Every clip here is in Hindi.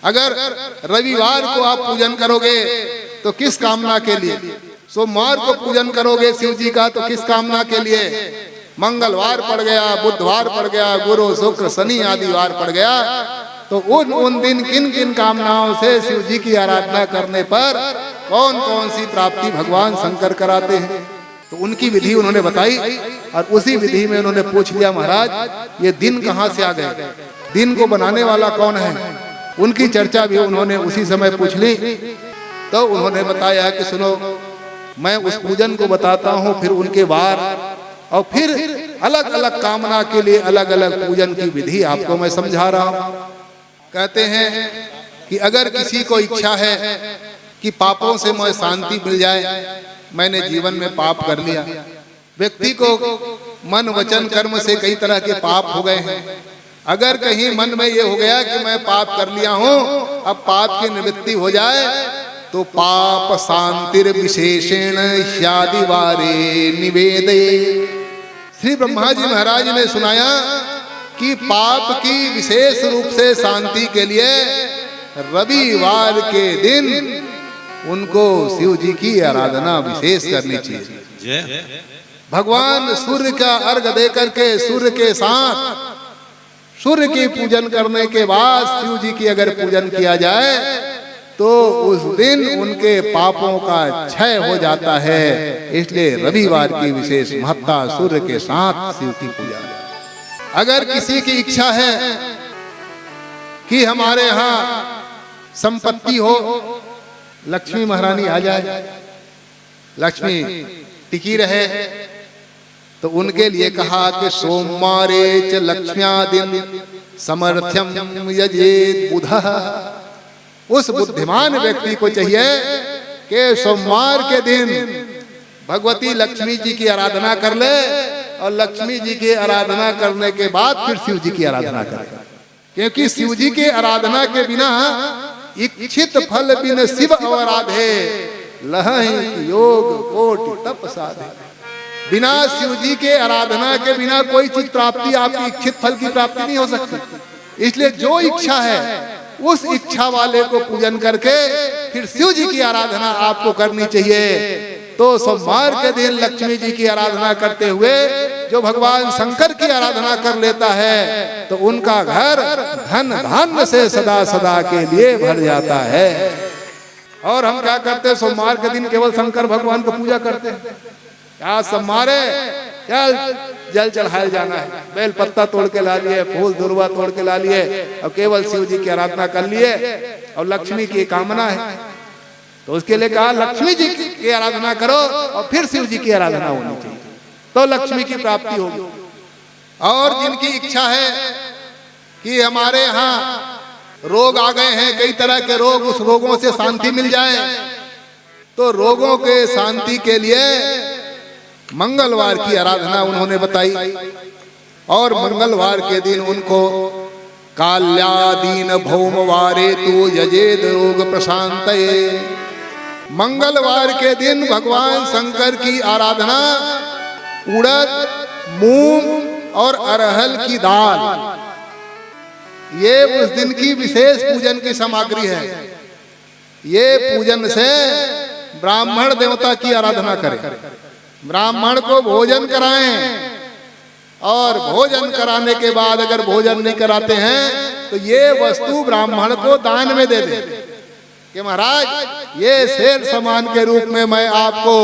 अगर रविवार को आप पूजन करोगे तो किस कामना के लिए, सोमवार को पूजन करोगे शिव जी का तो किस कामना के लिए, मंगलवार पड़ गया, बुधवार पड़ गया, गुरु शुक्र शनि आदि वार पड़ गया, तो उन दिन किन किन कामनाओं से शिव जी की आराधना करने पर कौन कौन सी प्राप्ति भगवान शंकर कराते हैं। तो उनकी विधि उन्होंने बताई और उसी विधि में उन्होंने पूछ लिया, महाराज ये दिन कहाँ से आ गए, दिन को बनाने वाला कौन है। उनकी चर्चा भी उन्होंने उसी समय पूछ ली। तो उन्होंने बताया कि सुनो, मैं उस पूजन को बताता हूँ, फिर उनके वार और फिर अलग अलग कामना के लिए अलग अलग पूजन की विधि आपको मैं समझा रहा हूँ। कहते हैं कि अगर किसी को इच्छा है कि पापों से मुझे शांति मिल जाए, मैंने जीवन में पाप कर लिया, व्यक्ति को मन वचन कर्म से कई तरह के पाप हो गए हैं, अगर कहीं मन में ये हो गया कि मैं पाप कर लिया हूँ, अब पाप की निवृत्ति हो जाए, तो पाप शांतिर विशेषेण ह्यादिवारे निवेदे। श्री ब्रह्मा जी महाराज ने सुनाया कि पाप की विशेष रूप से शांति के लिए रविवार के दिन उनको शिव जी की आराधना विशेष करनी चाहिए। भगवान सूर्य का अर्घ दे करके सूर्य के साथ सूर्य की पूजन करने के बाद शिव जी की अगर पूजन किया जाए तो उस दिन उनके पापों का क्षय हो जाता है। इसलिए रविवार की विशेष महत्ता सूर्य के साथ शिव की पूजा। अगर किसी की इच्छा है कि हमारे यहाँ संपत्ति हो, लक्ष्मी महारानी आ जाए, लक्ष्मी टिकी रहे, तो उनके लिए कहा कि सोमवारे च लक्ष्म्यादिन समर्थ्यम यजेत बुधः। उस बुद्धिमान व्यक्ति को चाहिए कि सोमवार के दिन भगवती लक्ष्मी जी की आराधना कर ले और लक्ष्मी जी की आराधना करने के बाद फिर शिव जी की आराधना करे, क्योंकि शिव जी की आराधना के बिना इच्छित फल बिन शिव अवराधे लहहि योग कोटि तप साधे। बिना शिव जी के आराधना के बिना कोई चीज प्राप्ति, आपकी इच्छित फल की प्राप्ति नहीं हो सकती। इसलिए जो इच्छा है उस इच्छा वाले को पूजन करके फिर शिव जी की आराधना आपको करनी चाहिए। तो सोमवार के दिन लक्ष्मी जी की आराधना करते हुए जो भगवान शंकर की आराधना कर लेता है तो उनका घर धन धान्य से सदा सदा के लिए भर जाता है। और हम क्या करते हैं, सोमवार के दिन केवल शंकर भगवान को पूजा करते हैं। क्या सोमवार है, क्या जल चढ़ाया जाना है, बेल पत्ता तोड़ के ला लिए, फूल दुर्वा तोड़ के ला लिए और केवल शिव जी की आराधना कर लिए और लक्ष्मी की कामना है तो उसके लिए कहा लक्ष्मी जी की आराधना करो और फिर शिव जी की आराधना होनी चाहिए, तो लक्ष्मी की प्राप्ति होगी। और जिनकी इच्छा है कि हमारे यहाँ रोग आ गए हैं, कई तरह के रोग, उस रोगों से शांति मिल जाए, तो रोगों के शांति के लिए मंगलवार की आराधना उन्होंने बताई। और मंगलवार के दिन उनको काल्यादीन भौमवारे तु यजेद रोग प्रशांतये। मंगलवार के दिन भगवान शंकर की आराधना उड़द, मूंग और अरहल की दाल, ये उस दिन की विशेष पूजन की सामग्री है। ये पूजन से ब्राह्मण देवता की आराधना करें, ब्राह्मण को भोजन कराएं और भोजन कराने के बाद अगर भोजन नहीं कराते हैं तो ये वस्तु ब्राह्मण को दान में दे दें कि महाराज ये शेर समान के रूप में मैं आपको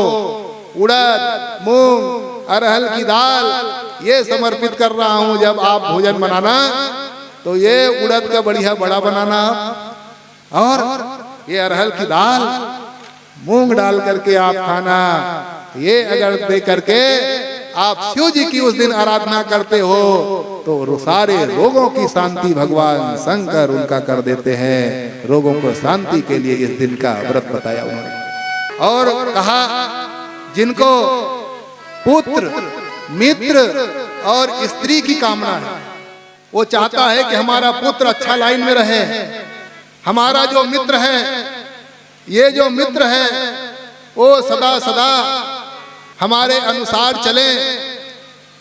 उड़द, मूंग, अरहल की दाल ये समर्पित कर रहा हूं। जब आप भोजन बनाना तो ये उड़द का बढ़िया बड़ा बनाना और ये अरहल की दाल मूंग डाल करके आप खाना। ये अगर दे करके आप शिव जी की उस दिन आराधना करते हो तो सारे रोगों की शांति भगवान शंकर उनका कर देते हैं। रोगों को शांति के लिए इस दिन का व्रत बताया उन्होंने। और कहा जिनको पुत्र, मित्र और स्त्री की कामना है, वो चाहता है कि हमारा पुत्र अच्छा लाइन में रहे, हमारा जो मित्र है, ये जो मित्र है वो सदा सदा हमारे अनुसार चले,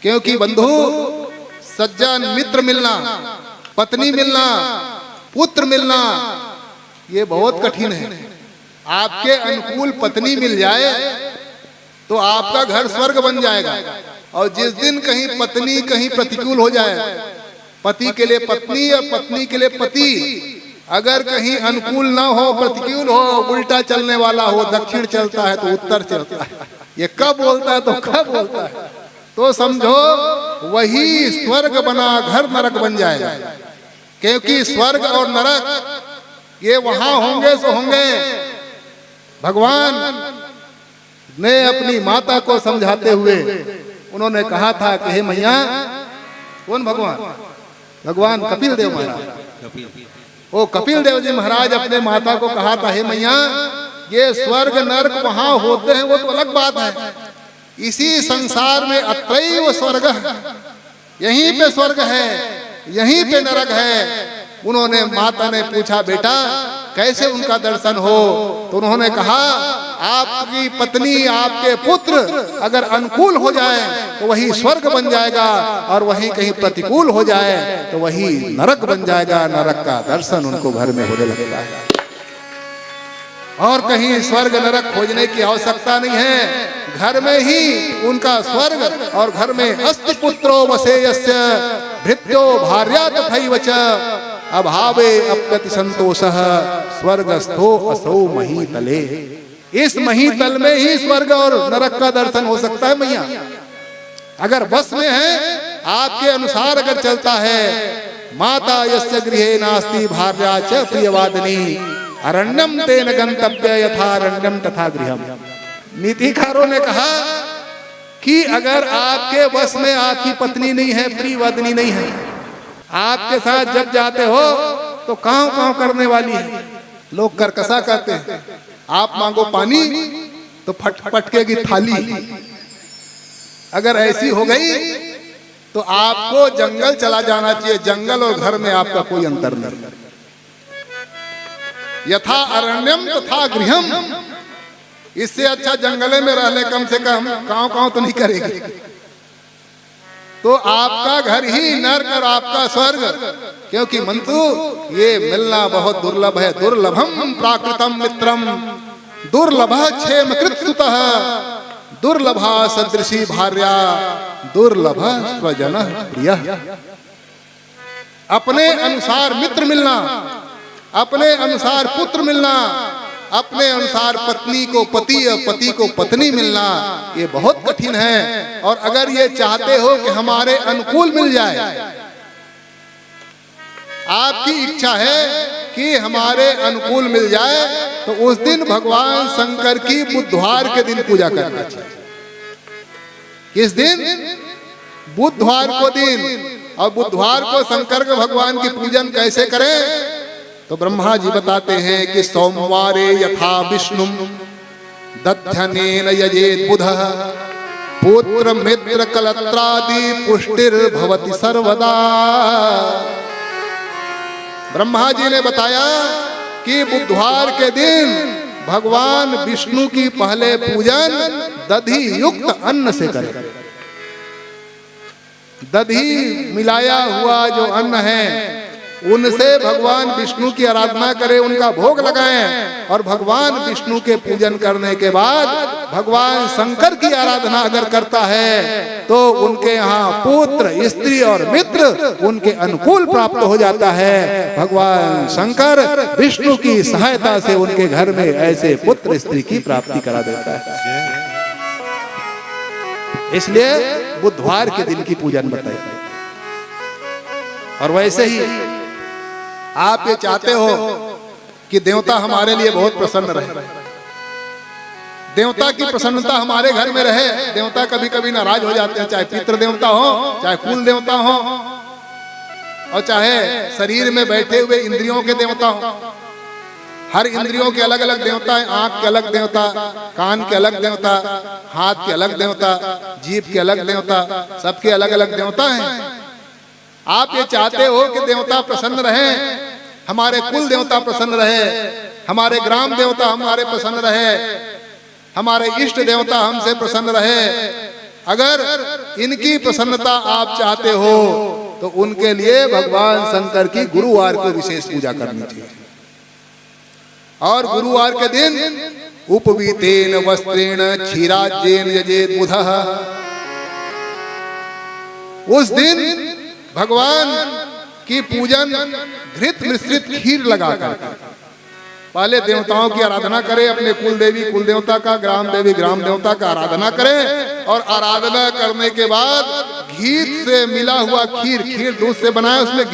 क्योंकि बंधु, सज्जन, मित्र मिलना, पत्नी मिलना पुत्र मिलना ये बहुत कठिन है। आपके अनुकूल पत्नी मिल जाए तो आपका घर स्वर्ग बन जाएगा। और जिस दिन कहीं पत्नी कहीं प्रतिकूल हो जाए, पति के लिए पत्नी और पत्नी के लिए पति अगर कहीं अनुकूल ना हो, प्रतिकूल हो, उल्टा चलने वाला हो, दक्षिण चलता है तो उत्तर चलता है, ये कब बोलता है तो कब बोलता है, तो समझो वही स्वर्ग बना घर नरक बन जाएगा। क्योंकि स्वर्ग और नरक ये वहां होंगे सो होंगे। भगवान ने अपनी माता को समझाते हुए उन्होंने कहा था कि हे मैया, कौन भगवान? भगवान कपिल देव महाराज। ओ कपिल देव जी महाराज अपने माता को कहा था, हे मैया, ये स्वर्ग नरक वहां होते हैं वो तो अलग बात है, इसी संसार में अत्रैव स्वर्ग, यहीं पे स्वर्ग है, यहीं पे नरक है। उन्होंने माता ने पूछा, बेटा कैसे उनका दर्शन हो? तो उन्होंने कहा, आपकी पत्नी आपके पुत्र अगर अनुकूल हो जाए तो वही स्वर्ग बन जाएगा, और वही कहीं प्रतिकूल हो जाए तो वही नरक बन जाएगा। नरक का दर्शन उनको घर में होने लगता है, और कहीं स्वर्ग नरक खोजने की आवश्यकता नहीं है। घर में ही उनका स्वर्ग, और घर में अस्ति पुत्रो वसेयस्य भृत्यो भार्या तथैव च अभावे अप्यति संतोषः स्वर्गस्थो असौ महीतले। इस महीतल में ही स्वर्ग और नरक का दर्शन हो सकता है मैया, अगर बस में है, आपके अनुसार अगर चलता है। माता यस्य गृहे नास्ति भार्या च प्रियवादिनी अरण्यम तेन गंतव्य यथारण्यम तथा गृहम। नीतिकारों ने कहा कि अगर आपके बस में आपकी पत्नी नहीं है, प्रियवादिनी नहीं है, आपके साथ जब जाते हो तो कांव कांव करने वाली है, लोग करकसा कहते हैं। आप मांगो पानी तो फटकेगी थाली। अगर ऐसी हो गई तो आपको जंगल चला जाना चाहिए। जंगल और घर में आपका कोई अंतर नहीं। यथा अरण्यम तथा गृहम, इससे अच्छा जंगले में रह ले, कम से कम कांव कांव तो नहीं करेगी। तो आपका घर ही नरक और आपका स्वर्ग, क्योंकि मंतु ये मिलना बहुत दुर्लभ है। दुर्लभम प्राकृतम मित्रम दुर्लभ क्षेम कृत सुतः दुर्लभा सदृशी भार्या दुर्लभ स्वजन प्रिय। अपने अनुसार मित्र मिलना, अपने अनुसार पुत्र मिलना, अपने अनुसार पत्नी को पति और पति को पत्नी मिलना, ये बहुत कठिन है। और अगर ये चाहते हो कि हमारे अनुकूल मिल जाए, आपकी इच्छा है कि हमारे अनुकूल मिल जाए, तो उस दिन भगवान शंकर की बुधवार के दिन पूजा करना चाहिए। किस दिन? बुधवार को दिन। और बुधवार को शंकर के भगवान की पूजन कैसे करें? तो ब्रह्मा जी बताते हैं कि सोमवारे यथा विष्णु दध्यनेन यजेत बुधः पुत्र मित्र कलत्रादि पुष्टिर्भवति सर्वदा। ब्रह्मा जी ने बताया कि बुधवार के दिन भगवान विष्णु की पहले पूजन दधी युक्त अन्न से करें। दधी मिलाया हुआ जो अन्न है उनसे भगवान विष्णु की आराधना करें, उनका भोग लगाएं। और भगवान विष्णु के पूजन करने के बाद भगवान शंकर की आराधना अगर करता है तो उनके यहाँ पुत्र स्त्री और मित्र उनके अनुकूल प्राप्त हो जाता है। भगवान शंकर विष्णु की सहायता से उनके घर में ऐसे पुत्र स्त्री की प्राप्ति करा देता है। इसलिए बुधवार के दिन की पूजन बताई। और वैसे ही आप ये चाहते हो कि देवता हमारे लिए बहुत प्रसन्न रहे, देवता की प्रसन्नता हमारे घर में रहे। देवता कभी कभी नाराज हो जाते हैं, चाहे पितृ देवता हो, चाहे कुल देवता हो, और चाहे शरीर में बैठे हुए इंद्रियों के देवता हो। हर इंद्रियों के अलग अलग देवता हैं। आंख के अलग देवता, कान के अलग देवता, हाथ के अलग देवता, जीभ के अलग देवता, सबके अलग अलग देवता हैं। आप ये चाहते हो कि देवता प्रसन्न रहे, हमारे कुल देवता प्रसन्न रहे, हमारे ग्राम देवता हमारे प्रसन्न रहे, हमारे इष्ट देवता हमसे प्रसन्न रहे। अगर इनकी प्रसन्नता आप चाहते हो तो उनके लिए भगवान शंकर की गुरुवार को विशेष पूजा करनी चाहिए। और गुरुवार के दिन उपवीतेन वस्त्रेण क्षीराज्येन यजेत बुधः, उस दिन भगवान की पूजन घृत मिश्रित खीर लगाकर, पहले देवताओं की आराधना करें, अपने कुल देवी कुल देवता का, ग्राम देवी ग्राम देवता का आराधना करें, और आराधना करने के बाद घी से मिला हुआ खीर, खीर दूध से बनाए, उसमें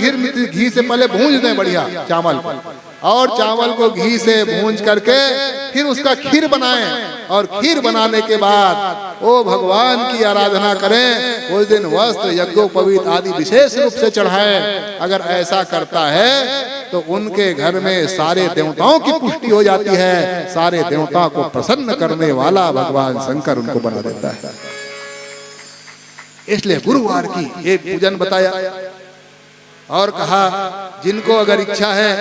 घी से पहले भूंज दें बढ़िया चावल, और चावल को घी से भूंज करके फिर उसका खीर बनाएं, और खीर बनाने के बाद वो भगवान की आराधना करें। उस दिन वस्त्र यज्ञोपवीत आदि विशेष रूप से चढ़ाएं। अगर ऐसा करता है तो उनके घर में सारे देवताओं की पुष्टि हो जाती है, सारे देवताओं को प्रसन्न करने वाला भगवान शंकर उनको बना देता है। इसलिए गुरुवार की एक पूजन बताया, और कहा जिनको अगर इच्छा है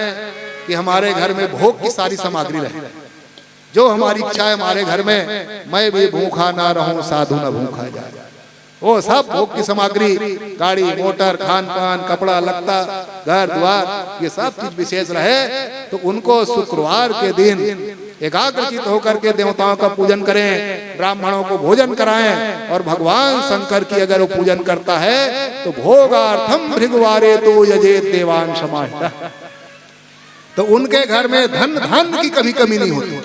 कि हमारे घर में भोग की सारी सामग्री रहे, जो हमारी इच्छा है हमारे घर में, मैं भी भूखा ना रहूं साधु न भूखा जाए, वो सब भोग की सामग्री, गाड़ी मोटर, खान पान, कपड़ा लत्ता, घर द्वार, ये सब चीज विशेष रहे, तो उनको शुक्रवार के दिन एकाग्रचित होकर के देवताओं का पूजन करें, ब्राह्मणों को भोजन कराएं, और भगवान शंकर की अगर वो पूजन करता है तो भोगार्थम भृगुवारे तो यजेत देवान समाहिता, तो उनके घर में धन धान्य की कभी कमी नहीं होती,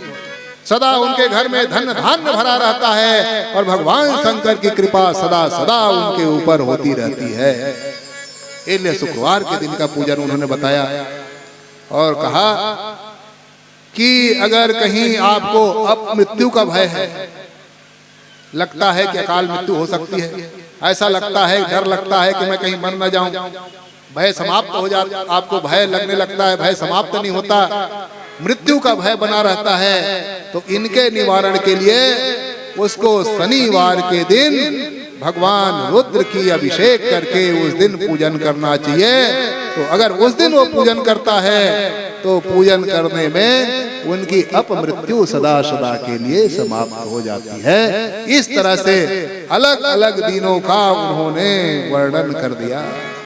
सदा उनके घर में धन धान्य भरा रहता है, और भगवान शंकर की कृपा सदा सदा उनके ऊपर होती रहती है। इसलिए शुक्रवार के दिन का पूजन उन्होंने बताया, और कहा कि अगर कहीं आपको अब मृत्यु का भय है, लगता है कि अकाल मृत्यु हो सकती है, ऐसा लगता है, डर लगता है कि मैं कहीं मर न जाऊं, भय समाप्त हो जाता, आपको भय लगने लगता है, भय समाप्त नहीं होता, मृत्यु का भय बना रहता है, तो इनके निवारण के लिए उसको शनिवार के दिन भगवान रुद्र की अभिषेक करके उस दिन पूजन करना चाहिए। तो अगर उस दिन वो पूजन करता है तो पूजन करने में उनकी अपमृत्यु सदा सदा के लिए समाप्त हो जाती है। इस तरह से अलग अलग दिनों का उन्होंने वर्णन कर दिया।